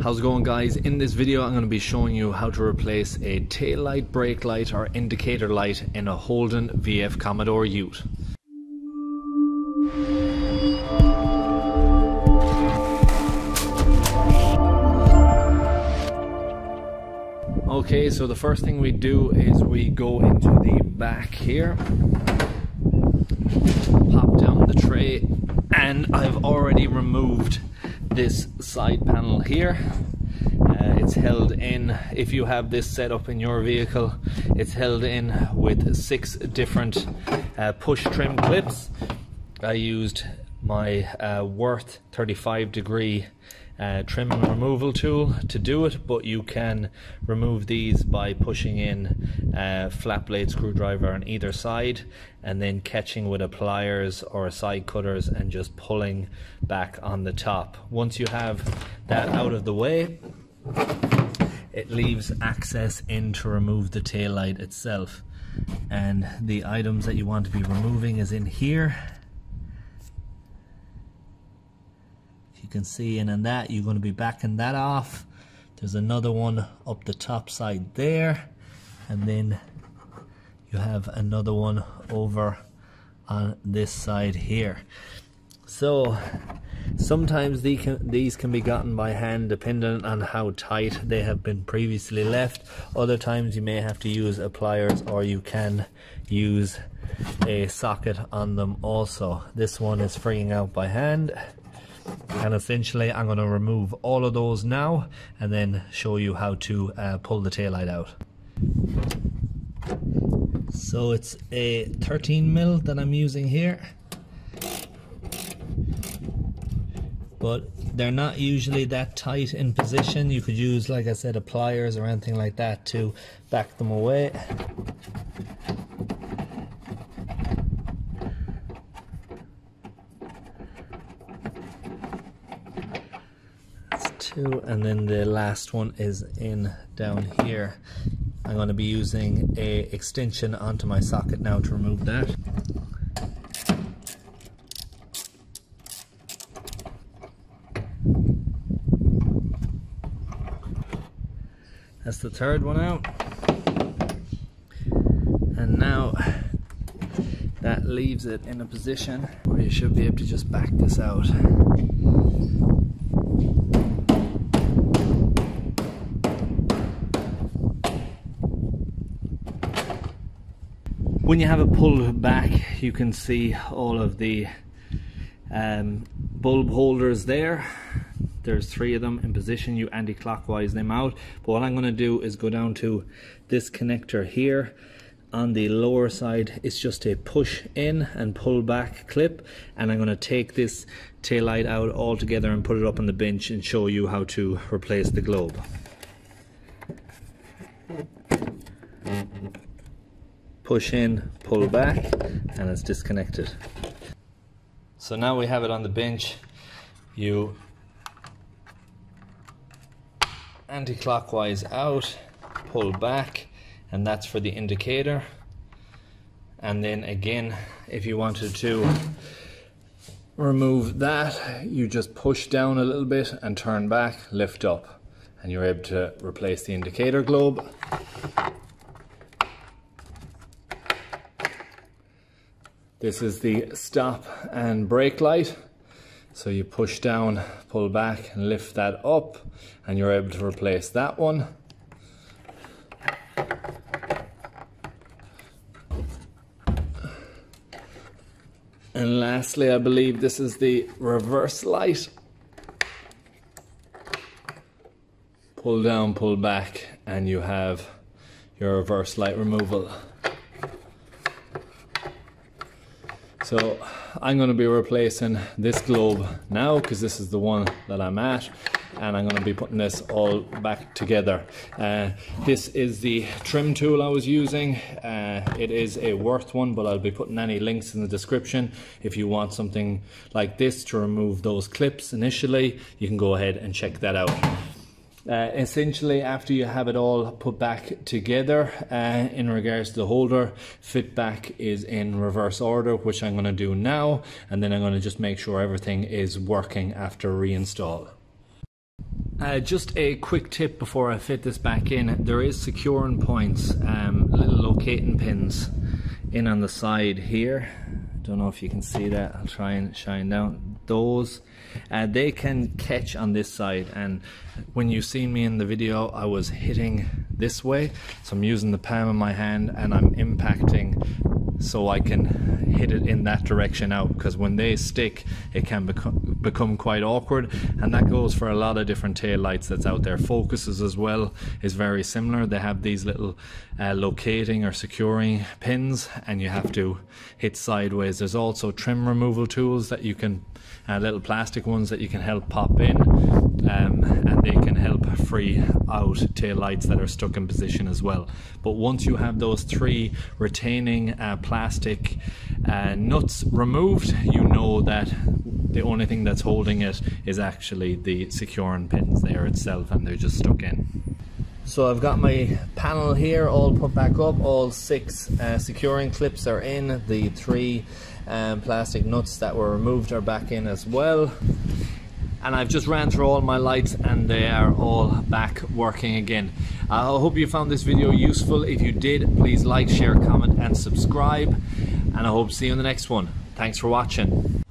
How's it going, guys? In this video I'm going to be showing you how to replace a tail light, brake light or indicator light in a Holden VF Commodore Ute. Okay, so the first thing we do is we go into the back here, pop down the tray, and I've already removed this side panel here. It's held in, if you have this set up in your vehicle, it's held in with 6 different push trim clips. I used my Worth 35-degree trim removal tool to do it, but you can remove these by pushing in a flat blade screwdriver on either side and then catching with a pliers or a side cutters and just pulling back on the top. Once you have that out of the way, it leaves access in to remove the tail light itself, and the items that you want to be removing is in here. You can see in that you're going to be backing that off. There's another one up the top side there, and then you have another one over on this side here. So sometimes these can be gotten by hand depending on how tight they have been previously left. Other times you may have to use a pliers, or you can use a socket on them also. This one is freeing out by hand. And essentially I'm going to remove all of those now and then show you how to pull the taillight out. So it's a 13mm that I'm using here, but they're not usually that tight in position. You could use, like I said, a pliers or anything like that to back them away. And then the last one is in down here. I'm going to be using a extension onto my socket now to remove that. That's the third one out. And now that leaves it in a position where you should be able to just back this out. When you have it pulled back, you can see all of the bulb holders there. There's 3 of them in position. You anti-clockwise them out. But what I'm going to do is go down to this connector here. On the lower side, it's just a push in and pull back clip. And I'm going to take this tail light out altogether and put it up on the bench and show you how to replace the globe. Push in, pull back, and it's disconnected. So now we have it on the bench. You anti-clockwise out, pull back, and that's for the indicator. And then again, if you wanted to remove that, you just push down a little bit and turn back, lift up, and you're able to replace the indicator globe. This is the stop and brake light. So you push down, pull back and lift that up, and you're able to replace that one. And lastly, I believe this is the reverse light. Pull down, pull back, and you have your reverse light removal. So I'm going to be replacing this globe now because this is the one that I'm at, and I'm going to be putting this all back together. This is the trim tool I was using. It is a Worth one, but I'll be putting any links in the description. If you want something like this to remove those clips initially, you can go ahead and check that out. Essentially, after you have it all put back together, in regards to the holder, fit back is in reverse order, which I'm going to do now, and then I'm going to just make sure everything is working after reinstall. Just a quick tip before I fit this back in. There is securing points, little locating pins in on the side here. Don't know if you can see that. I'll try and shine down. Those they can catch on this side, and when you see me in the video I was hitting this way, so I'm using the palm of my hand and I'm impacting so I can hit it in that direction out, because when they stick it can become quite awkward, and that goes for a lot of different tail lights that's out there. Focuses as well is very similar. They have these little locating or securing pins and you have to hit sideways. There's also trim removal tools that you can, little plastic ones that you can help pop in, and they can help free out tail lights that are stuck in position as well. But once you have those three retaining plastic nuts removed, you know that the only thing that's holding it is actually the securing pins there itself, and they're just stuck in. So I've got my panel here all put back up. All 6 securing clips are in. The 3 plastic nuts that were removed are back in as well. And I've just ran through all my lights and they are all back working again. I hope you found this video useful. If you did, please like, share, comment and subscribe. And I hope to see you in the next one. Thanks for watching.